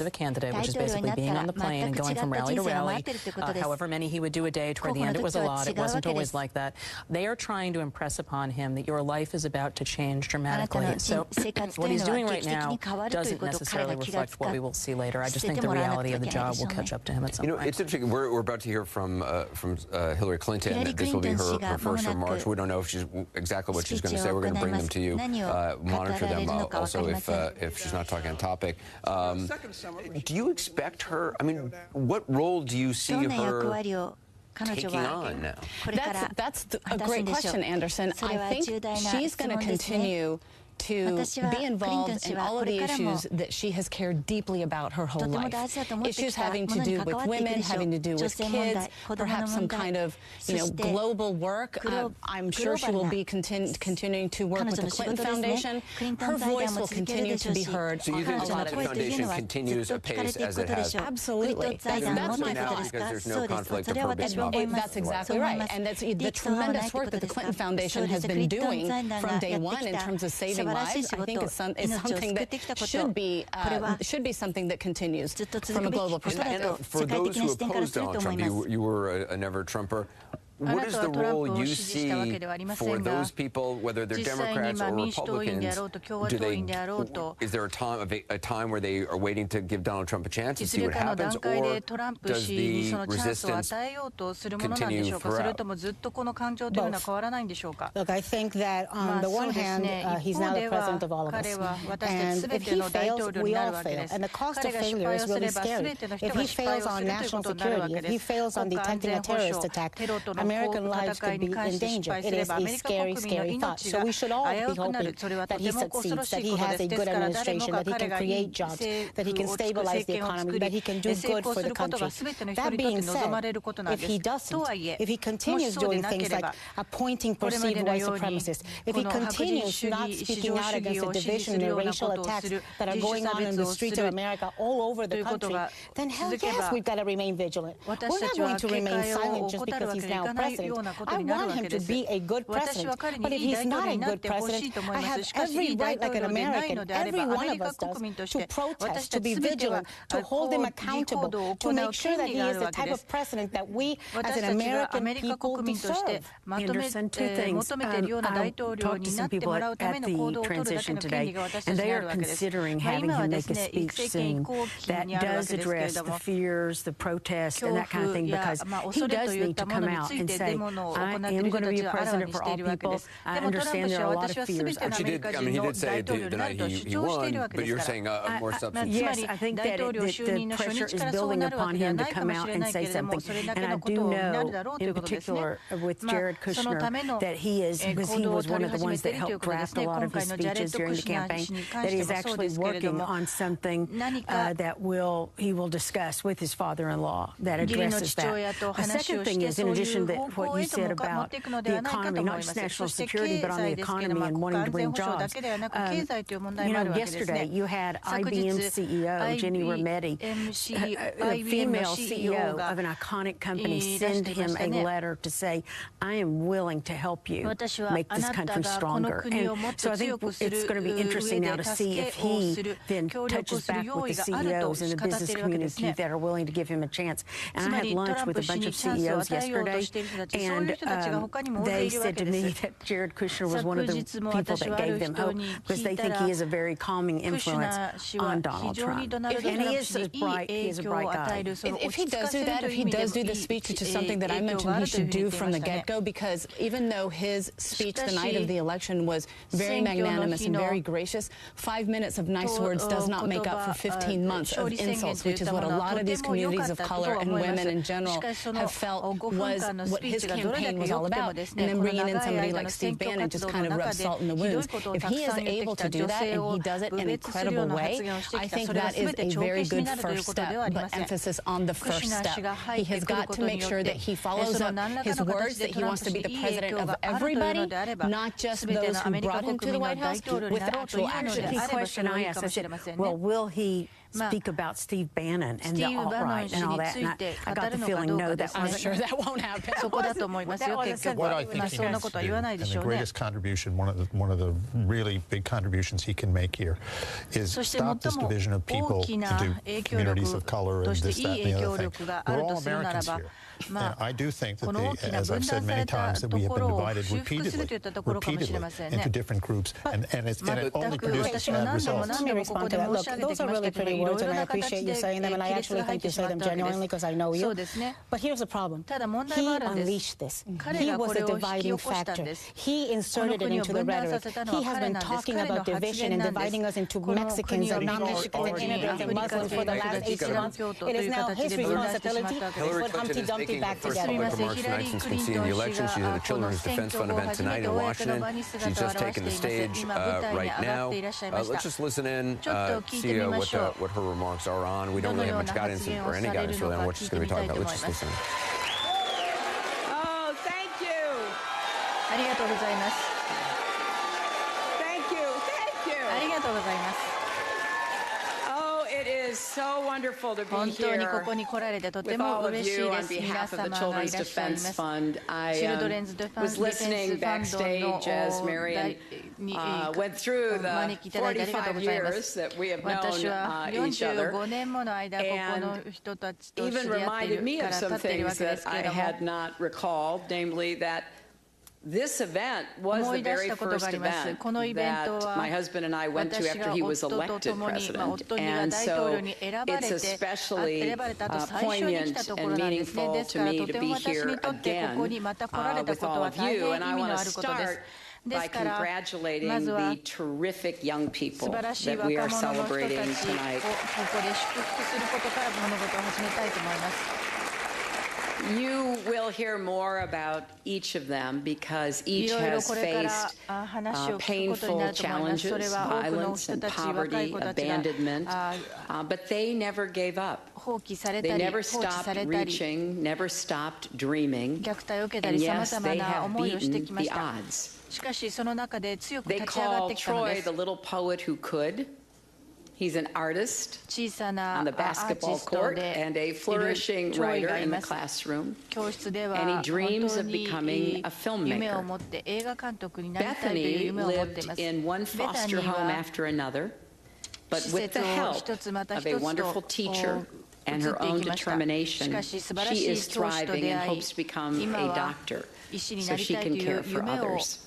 of a candidate, which is basically being on the plane and going from rally to rally, however many he would do a day. Toward the end, it was a lot. It wasn't always like that. They are trying to impress upon him that your life is about to change dramatically. So what he's doing right now doesn't necessarily reflect what we will see later. I just think the reality of the job will catch up to him at some point. It's interesting. We're about to hear from Hillary Clinton. This will be her first remarks. We don't know if she's exactly what she's going to say. We're going to bring them to you. Monitor them also if she's not talking on topic. Do you expect her? I mean, what role do you see her taking on now? That's a great question, Anderson. I think she's going to continue to be involved in all of the issues that she has cared deeply about her whole life. Issues having to do with women, having to do with kids, perhaps some kind of, global work. I'm sure she will be continuing to work with the Clinton Foundation. Her voice will continue to be heard. So you think the Clinton Foundation continues apace as it has? Absolutely. That's my thought. Because there's no conflict of purpose. That's exactly right. And that's the tremendous work that the Clinton Foundation has been doing from day one in terms of saving lives. I think it's something that should be something that continues from a global perspective. And for those who oppose Donald Trump, you were a never-Trumper. What is the role you see for those people, whether they're Democrats or Republicans? Is there a time where they are waiting to give Donald Trump a chance and see what happens, or does the resistance continue throughout? Look, I think that on the one hand, he's now the president of all of us. And if he fails, we all fail. And the cost of failure is really scary. If he fails on national security, if he fails on detecting a terrorist attack, American lives could be in danger. It is a scary, scary thought. So we should all be hoping that he succeeds, that he has a good administration, that he can create jobs, that he can stabilize the economy, that he can do good for the country. That being said, if he doesn't, if he continues doing things like appointing perceived white supremacists, if he continues not speaking out against the division and the racial attacks that are going on in the streets of America all over the country, then hell yes, we've got to remain vigilant. We're not going to remain silent just because he's now president. I want him to be a good president, but if he's not a good president, I have every right, like an American, every one of us does, to protest, to be vigilant, to hold him accountable, to make sure that he is the type of president that we as an American people deserve. Anderson, two things. I talked to some people at the transition today, and they are considering having him make a speech soon that does address the fears, the protests, and that kind of thing, because he does need to come out and say, I am going to be a president for all people. I understand there are a lot of fears. He did say the night he won, but you're saying more substance. Yes, I think that the pressure is building upon him to come out and say something. And I do know, in particular, with Jared Kushner, that he is, because he was one of the ones that helped draft a lot of his speeches during the campaign, that he's actually working on something that he will discuss with his father-in-law that addresses that. A second thing is, in addition to what you said about the economy, not just national security, but on the economy and wanting to bring jobs. Yesterday you had IBM CEO Ginny Rometty, a female CEO of an iconic company, send him a letter to say, I am willing to help you make this country stronger. And so I think it's going to be interesting now to see if he then touches back with the CEOs in the business community that are willing to give him a chance. And I had lunch with a bunch of CEOs yesterday, and they said to me that Jared Kushner was one of the people that gave them hope, because they think he is a very calming influence on Donald Trump. And he is a bright guy. If he does do that, if he does do the speech, which is something that I mentioned he should do from the get-go, because even though his speech the night of the election was very magnanimous and very gracious, 5 minutes of nice words does not make up for 15 months of insults, which is what a lot of these communities of color and women in general have felt was what his campaign was all about. And then bringing in somebody like Steve Bannon just kind of rubs salt in the wounds. If he is able to do that, and he does it in an incredible way, I think that is a very good first step, but emphasis on the first step. He has got to make sure that he follows up his words, that he wants to be the president of everybody, not just those who brought him to the White House, with actual action. The question I asked, I said, well, will he speak about Steve Bannon and the alt-right and all that. And I got the feeling, no, that I'm sure that won't happen. そこだと思いますよ。結局はそんなことは言わないでしょうね。And the greatest contribution, one of the really big contributions he can make here, is stop this division of people into communities of color and this, that, and the other thing. We're all Americans here. And I do think that, as I've said many times, that we have been divided repeatedly into different groups, and it only produces bad results. Let me respond to that. Look, those are really pretty words, and I appreciate you saying them, and I actually think you say them genuinely because I know you. But here's the problem. He unleashed this. He was a dividing factor. He inserted it into the rhetoric. He has been talking about division and dividing us into Mexicans and non-Mexicans and immigrants and Muslims for the last 18 months. It is now his responsibility to put Humpty Dumpty back together. Public remarks tonight since conceding the election. She's at a Children's Defense Fund event tonight in Washington. She's just taken the stage right now. Let's just listen in, see what her remarks are on. We don't really have much guidance or any guidance really on what she's going to be talking about. Let's just listen in. Oh, thank you. ありがとうございます。Thank you. Thank you. ありがとうございます。It is so wonderful to be 本当にこ here こに来られてとて with も all of 嬉しい you で on す。皆 behalf of 様 the がい Children's らっしゃい Defense ます。 Fund. I チルドレンズ・デフェン was ス・ディフェン listening ス・ファンド backstage as の Marion に went through お招きいただいてありがとうございま the 45 years す。 that we have 私 known は each other. 45年もの間ここの人たちと知 Even り合ってい reminded る me か of ら経 some っているわ things けです that け I れども had not recalled, namely that this event was 思 the い出し very たことが first あります。 event このイベント that は my husband and I went to 私 after が he was 夫と elected 共に president. 夫が And 大統 so 領に選ばれ it's て especially 選ばれた後最初に来た poignant ところ and なんですね。 meaningful です to から me と to て be も私 here にとってここに again また来られた with こと all は of 大変 you. 意 And I 味の want あ to ることです。 start で by すから congratulating まずは the terrific young 素 people 晴らしい that we 若 are 者の人たちを celebrating こ tonight. こで祝福することから物事を始めたいと思います。You will hear more about each of them because each いろいろ has これから faced 話を聞くことにな painful ると思います。それ challenges, は多くの violence 人 and たち、若い poverty, 子たちが abandonment, but they never gave up. 放棄され They たり、 never 放置さ stopped れたり、 reaching, never stopped dreaming, 虐待を受けた and り、さま yes, ざま they な have 思いをして beaten きまし the た。 odds. しかし、その中で強く They 立ち上がっ call てきたので Troy す the。little poet who could. He's an artist 小さな on ア the ーティ basketball スト court で and a いる flourishing トロイ writer がい in the ます。 classroom. 教室で And は he 本 dreams 当 of に becoming a filmmaker. 夢を持って映画監督になりたいという Bethany 夢を持っています。 lived in one ベタ foster ニー home は after another, but 施 with 設 the を help 一つまた of a 一つ wonderful と teacher 移 and っ her てい own きました。し determination, かし素晴ら she しい is 教師と thriving 出 and 会い、 hopes to become 今 a は doctor 医師に so なり she たいと can い care う for 夢を others.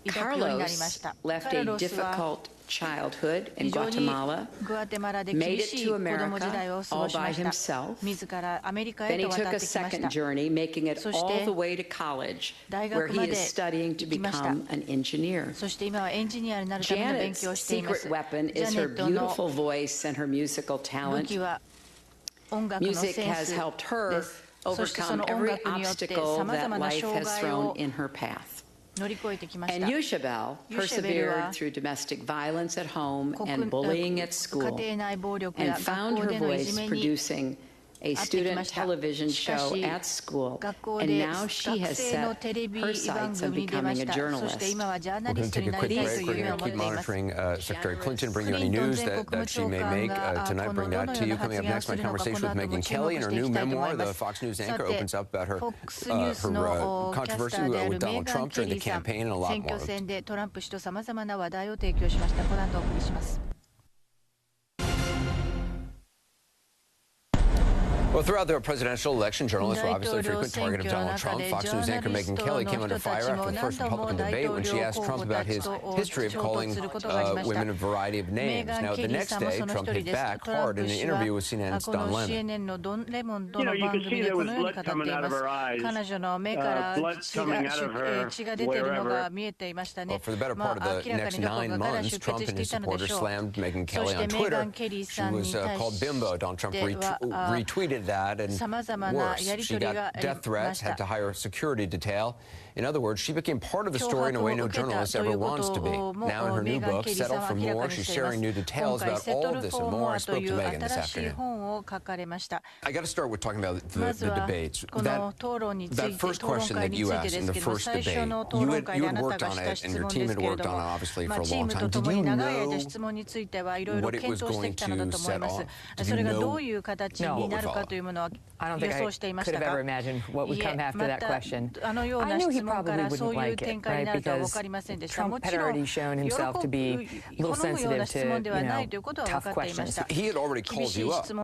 抱くようになりまし Carlos た。 left カル a ロスは difficult childhood in 非常に Guatemala, グアテマラで made 厳 it しい to 子供時代を America 過ご all し by ました himself. 自らアメリカ Then へ he と took 渡っ a てきまし second た。 journey, making it そして all the way to college, 大 where 学 he ま is で studying to 行きました。 become an engineer. そして今はエンジニアになるための勉 Janet's 強をしていま secret す。 weapon ジャ is ネ her ットの beautiful voice and her musical 武 talent. 器は音楽の Music セン has ス helped で her す。そしてそ overcome の音 every 楽によってさ obstacle まざ that まな life 障 has 害 thrown を in her path. 乗り越えてきまし And た。 Yushabel ユシェベルは persevered through domestic violence at home 国 and bullying at 家 school 庭内暴力 and や found 学校 her でのいじ voice めに producing a 会ってき student ました。 television しか show し at school, 学校 and で now 学 she has 生の set テレビ her 番 sights on 組に出ま becoming し a た。そして今 journalist. はジャーナ We're リ going ス to ト take に a な quick りたい break. という We're 夢 going を to 持っ keep ています。 monitoring Secretary Clinton, bring you ク any リントン news 前国 that 務 she 長 may 官 make が tonight. こ Bring のど that の to よう you. な発 Coming 言 up をす next, my るのか、こ conversation の with 後 Megyn も注目 Kelly し and her てい new きたいと思 memoir. いま The す。 Fox News さ anchor て、 opens up about her FOX ニュースの controversy キャスターであ with るメー Donald ガン・ Trump ケ during リ the ーさん、 campaign and a lot 選挙 more. 戦でトランプ氏とさまざまな話題を提供しました。この後お送りします。Well, throughout the presidential election, journalists were obviously a frequent target of Donald Trump. Fox News anchor Megyn Kelly came under fire after the first Republican debate when she asked Trump about his history of calling women a variety of names. Now, the next day, Trump hit back hard in an interview with CNN's Don Lemon. You know, you could see there was blood coming out of her eyes, blood coming out of her wherever. Well, for the better part of the next 9 months, Trump and his supporters slammed Megyn Kelly on Twitter. She was called bimbo. Donald Trump retweeted that and worse. She got death threats, had to hire a security detail. In other words, she became part of the story in a way no journalist ever wants to be. Now in her new book, Settle for More, she's sharing new details about all of this and more. I spoke to Megyn this afternoon. I got to start with talking about the debates. That first question that you asked in the first debate, you had worked on it and your team had worked on it obviously for a long time. Did you know what it was going to set off? Did you know what would follow? I don't think I could have ever imagined what would come after that question. I knew he probably wouldn't like it, right? Because Trump had already shown himself to be a little sensitive to, tough questions. He had already called you up.